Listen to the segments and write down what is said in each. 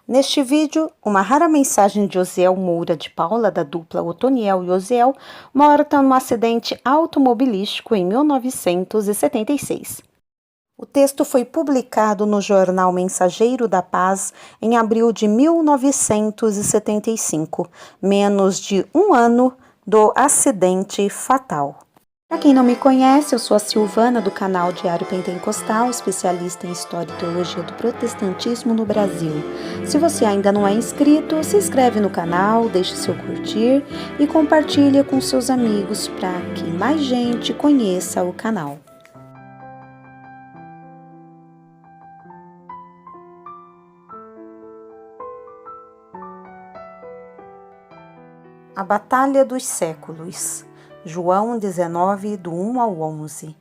Neste vídeo, uma rara mensagem de Osiel Moura de Paula, da dupla Otoniel e Osiel, morta num acidente automobilístico em 1976. O texto foi publicado no jornal Mensageiro da Paz em abril de 1975, menos de um ano do acidente fatal. Para quem não me conhece, eu sou a Silvana do canal Diário Pentecostal, especialista em História e Teologia do Protestantismo no Brasil. Se você ainda não é inscrito, se inscreve no canal, deixe seu curtir e compartilhe com seus amigos para que mais gente conheça o canal. A Batalha dos Séculos, João 19, do 1 ao 11.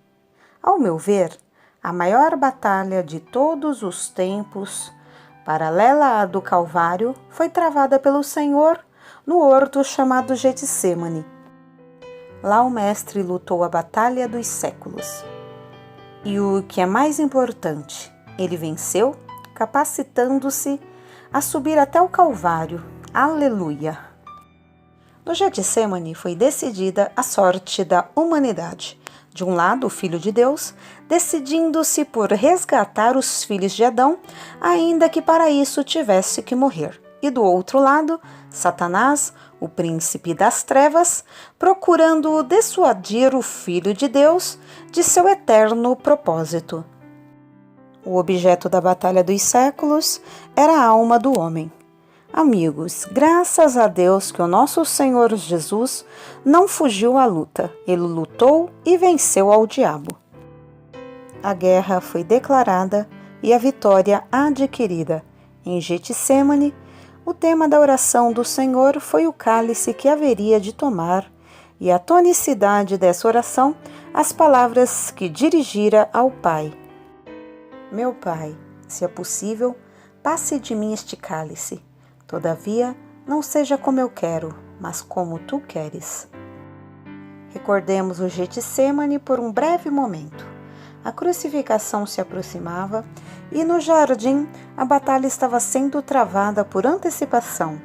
Ao meu ver, a maior batalha de todos os tempos, paralela à do Calvário, foi travada pelo Senhor no horto chamado Getsemane. Lá o Mestre lutou a batalha dos séculos. E o que é mais importante, ele venceu, capacitando-se a subir até o Calvário. Aleluia! No Getsemane foi decidida a sorte da humanidade. De um lado, o Filho de Deus, decidindo-se por resgatar os filhos de Adão, ainda que para isso tivesse que morrer. E do outro lado, Satanás, o príncipe das trevas, procurando dissuadir o Filho de Deus de seu eterno propósito. O objeto da batalha dos séculos era a alma do homem. Amigos, graças a Deus que o nosso Senhor Jesus não fugiu à luta. Ele lutou e venceu ao diabo. A guerra foi declarada e a vitória adquirida. Em Getsemane, o tema da oração do Senhor foi o cálice que haveria de tomar, e a tonicidade dessa oração, as palavras que dirigira ao Pai. Meu Pai, se é possível, passe de mim este cálice. Todavia, não seja como eu quero, mas como tu queres. Recordemos o Getsemane por um breve momento. A crucificação se aproximava e no jardim a batalha estava sendo travada por antecipação.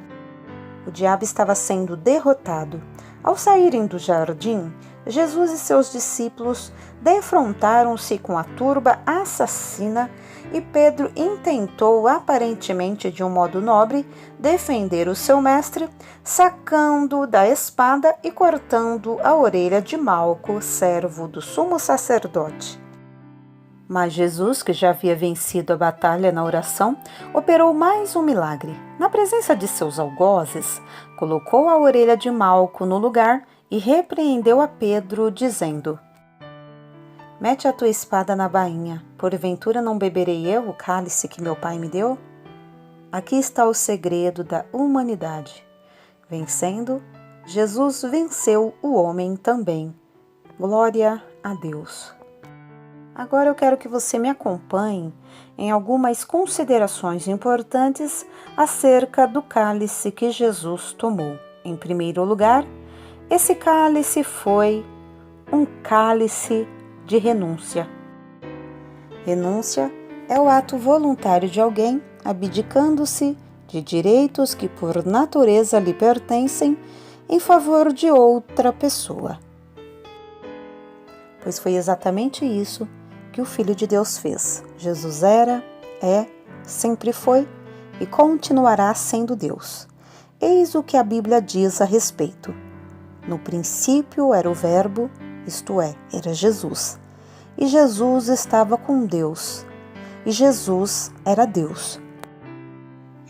O diabo estava sendo derrotado. Ao saírem do jardim, Jesus e seus discípulos defrontaram-se com a turba assassina e Pedro intentou, aparentemente de um modo nobre, defender o seu mestre, sacando da espada e cortando a orelha de Malco, servo do sumo sacerdote. Mas Jesus, que já havia vencido a batalha na oração, operou mais um milagre. Na presença de seus algozes, colocou a orelha de Malco no lugar e repreendeu a Pedro, dizendo: Mete a tua espada na bainha, porventura não beberei eu o cálice que meu Pai me deu? Aqui está o segredo da humanidade. Vencendo, Jesus venceu o homem também. Glória a Deus. Agora eu quero que você me acompanhe em algumas considerações importantes acerca do cálice que Jesus tomou. Em primeiro lugar, esse cálice foi um cálice de renúncia. Renúncia é o ato voluntário de alguém abdicando-se de direitos que por natureza lhe pertencem em favor de outra pessoa. Pois foi exatamente isso que o Filho de Deus fez. Jesus era, é, sempre foi e continuará sendo Deus. Eis o que a Bíblia diz a respeito. No princípio era o Verbo, isto é, era Jesus. E Jesus estava com Deus. E Jesus era Deus.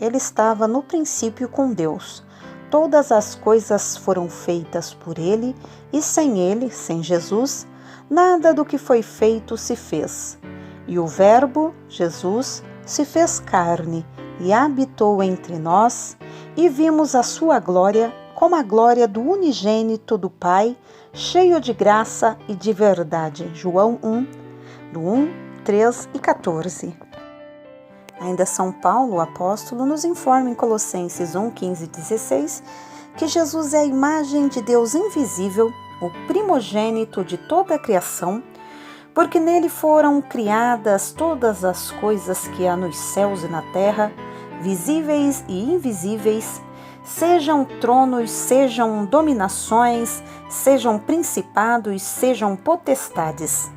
Ele estava no princípio com Deus. Todas as coisas foram feitas por Ele, e sem Ele, sem Jesus, nada do que foi feito se fez. E o Verbo, Jesus, se fez carne e habitou entre nós, e vimos a sua glória como a glória do unigênito do Pai, cheio de graça e de verdade. João 1, do 1, 3 e 14. Ainda São Paulo, o apóstolo, nos informa em Colossenses 1, 15 e 16 que Jesus é a imagem de Deus invisível, o primogênito de toda a criação, porque nele foram criadas todas as coisas que há nos céus e na terra, visíveis e invisíveis, sejam tronos, sejam dominações, sejam principados, sejam potestades.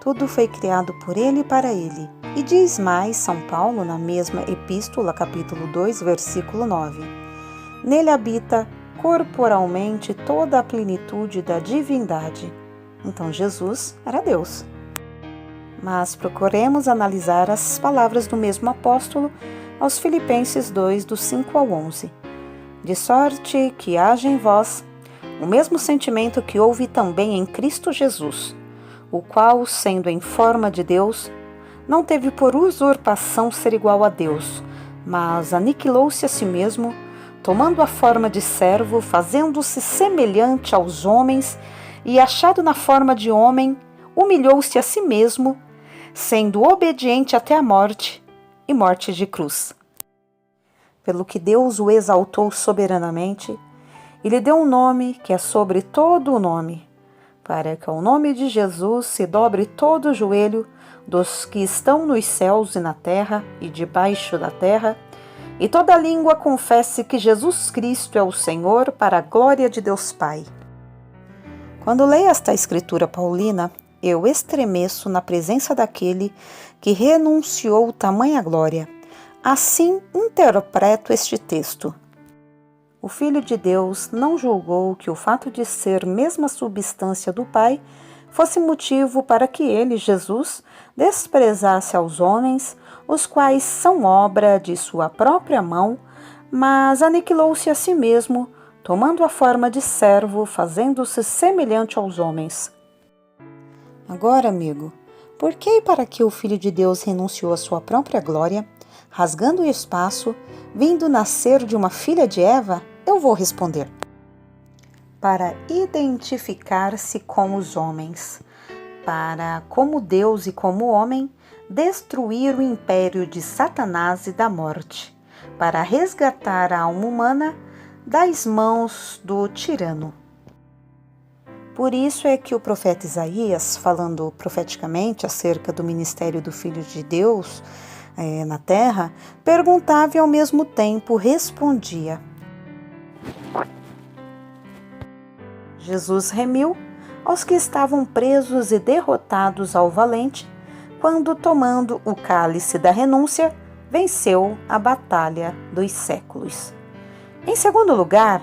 Tudo foi criado por Ele e para Ele. E diz mais São Paulo na mesma epístola, capítulo 2, versículo 9. Nele habita corporalmente toda a plenitude da divindade. Então Jesus era Deus. Mas procuremos analisar as palavras do mesmo apóstolo aos Filipenses 2, do 5 ao 11. De sorte que haja em vós o mesmo sentimento que houve também em Cristo Jesus, o qual, sendo em forma de Deus, não teve por usurpação ser igual a Deus, mas aniquilou-se a si mesmo, tomando a forma de servo, fazendo-se semelhante aos homens, e achado na forma de homem, humilhou-se a si mesmo, sendo obediente até a morte, e morte de cruz. Pelo que Deus o exaltou soberanamente, e lhe deu um nome que é sobre todo o nome, para que ao nome de Jesus se dobre todo o joelho dos que estão nos céus e na terra e debaixo da terra, e toda língua confesse que Jesus Cristo é o Senhor, para a glória de Deus Pai. Quando leio esta escritura paulina, eu estremeço na presença daquele que renunciou tamanha glória. Assim interpreto este texto. O Filho de Deus não julgou que o fato de ser mesma substância do Pai fosse motivo para que ele, Jesus, desprezasse aos homens, os quais são obra de sua própria mão, mas aniquilou-se a si mesmo, tomando a forma de servo, fazendo-se semelhante aos homens. Agora, amigo, por que e para que o Filho de Deus renunciou à sua própria glória, rasgando o espaço, vindo nascer de uma filha de Eva? Eu vou responder. Para identificar-se com os homens, para, como Deus e como homem, destruir o império de Satanás e da morte, para resgatar a alma humana das mãos do tirano. Por isso é que o profeta Isaías, falando profeticamente acerca do ministério do Filho de Deus na terra, perguntava e ao mesmo tempo respondia. Jesus remiu aos que estavam presos e derrotados ao valente, quando, tomando o cálice da renúncia, venceu a batalha dos séculos. Em segundo lugar,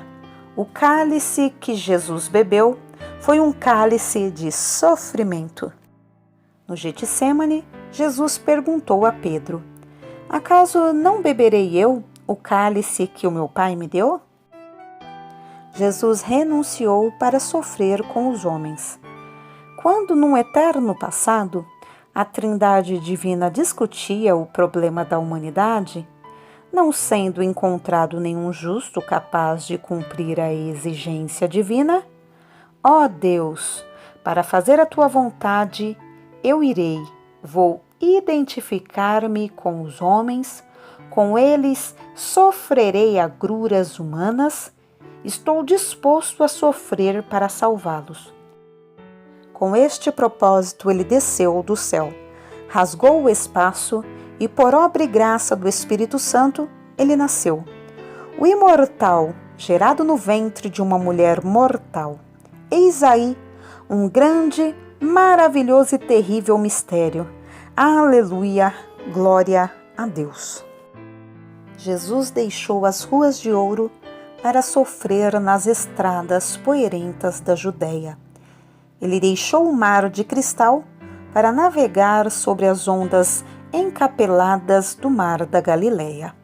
o cálice que Jesus bebeu foi um cálice de sofrimento. No Getsêmani, Jesus perguntou a Pedro: acaso não beberei eu o cálice que o meu Pai me deu? Jesus renunciou para sofrer com os homens. Quando, num eterno passado, a Trindade Divina discutia o problema da humanidade, não sendo encontrado nenhum justo capaz de cumprir a exigência divina, ó Deus, para fazer a tua vontade, eu irei, vou identificar-me com os homens, com eles sofrerei agruras humanas, estou disposto a sofrer para salvá-los. Com este propósito ele desceu do céu, rasgou o espaço e, por obra e graça do Espírito Santo, ele nasceu. O imortal, gerado no ventre de uma mulher mortal. Eis aí um grande, maravilhoso e terrível mistério. Aleluia, glória a Deus. Jesus deixou as ruas de ouro para sofrer nas estradas poeirentas da Judéia. Ele deixou o mar de cristal para navegar sobre as ondas encapeladas do mar da Galileia.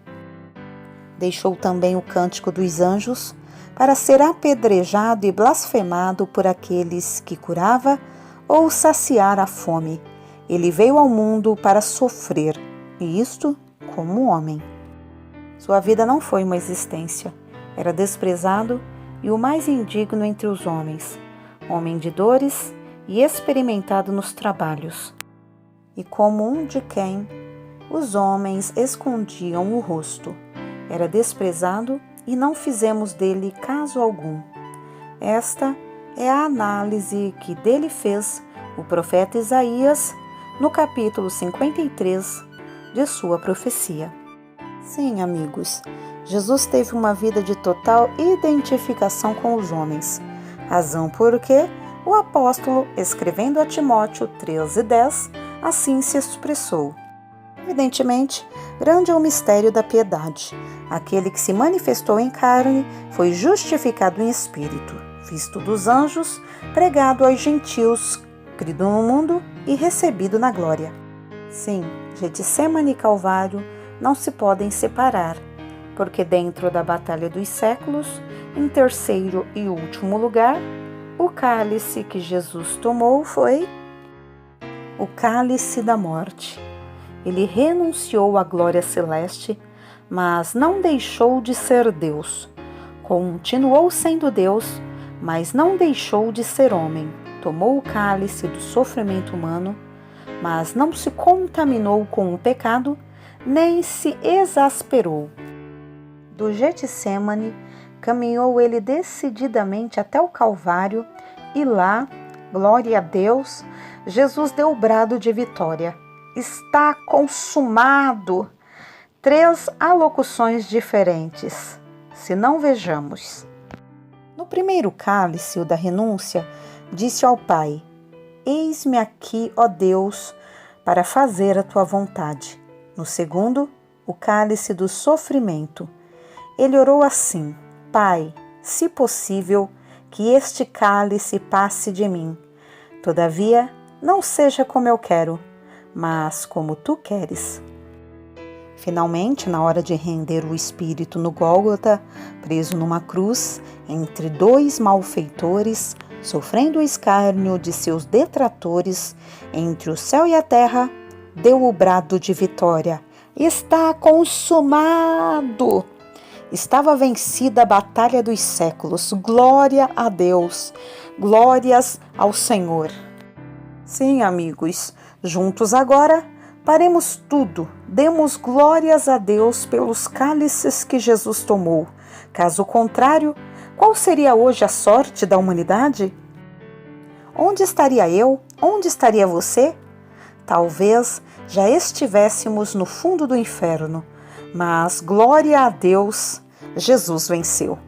Deixou também o cântico dos anjos para ser apedrejado e blasfemado por aqueles que curava ou saciar a fome. Ele veio ao mundo para sofrer, e isto como homem. Sua vida não foi uma existência. Era desprezado e o mais indigno entre os homens, homem de dores e experimentado nos trabalhos. E como um de quem os homens escondiam o rosto. Era desprezado e não fizemos dele caso algum. Esta é a análise que dele fez o profeta Isaías no capítulo 53 de sua profecia. Sim, amigos, Jesus teve uma vida de total identificação com os homens, razão por que o apóstolo, escrevendo a Timóteo 3:10, assim se expressou. Evidentemente, grande é o mistério da piedade. Aquele que se manifestou em carne foi justificado em espírito, visto dos anjos, pregado aos gentios, crido no mundo e recebido na glória. Sim, Getsemane e Calvário não se podem separar, porque dentro da batalha dos séculos, em terceiro e último lugar, o cálice que Jesus tomou foi o cálice da morte. Ele renunciou à glória celeste, mas não deixou de ser Deus. Continuou sendo Deus, mas não deixou de ser homem. Tomou o cálice do sofrimento humano, mas não se contaminou com o pecado, nem se exasperou. Do Getsemane, caminhou ele decididamente até o Calvário e lá, glória a Deus, Jesus deu o brado de vitória. Está consumado! 3 alocuções diferentes, se não vejamos. No primeiro cálice, o da renúncia, disse ao Pai: Eis-me aqui, ó Deus, para fazer a tua vontade. No segundo, o cálice do sofrimento. Ele orou assim: Pai, se possível, que este cálice passe de mim. Todavia, não seja como eu quero, mas como tu queres. Finalmente, na hora de render o espírito no Gólgota, preso numa cruz, entre 2 malfeitores, sofrendo o escárnio de seus detratores, entre o céu e a terra, deu o brado de vitória. Está consumado! Estava vencida a batalha dos séculos. Glória a Deus! Glórias ao Senhor! Sim, amigos, juntos agora, paremos tudo, demos glórias a Deus pelos cálices que Jesus tomou. Caso contrário, qual seria hoje a sorte da humanidade? Onde estaria eu? Onde estaria você? Talvez já estivéssemos no fundo do inferno, mas glória a Deus, Jesus venceu.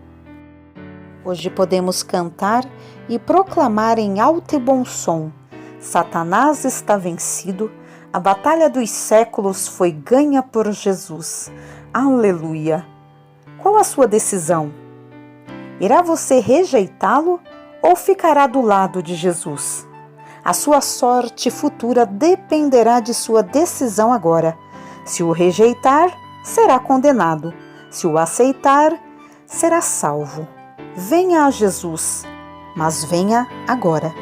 Hoje podemos cantar e proclamar em alto e bom som: Satanás está vencido, a batalha dos séculos foi ganha por Jesus. Aleluia! Qual a sua decisão? Irá você rejeitá-lo ou ficará do lado de Jesus? A sua sorte futura dependerá de sua decisão agora. Se o rejeitar, será condenado. Se o aceitar, será salvo. Venha a Jesus, mas venha agora.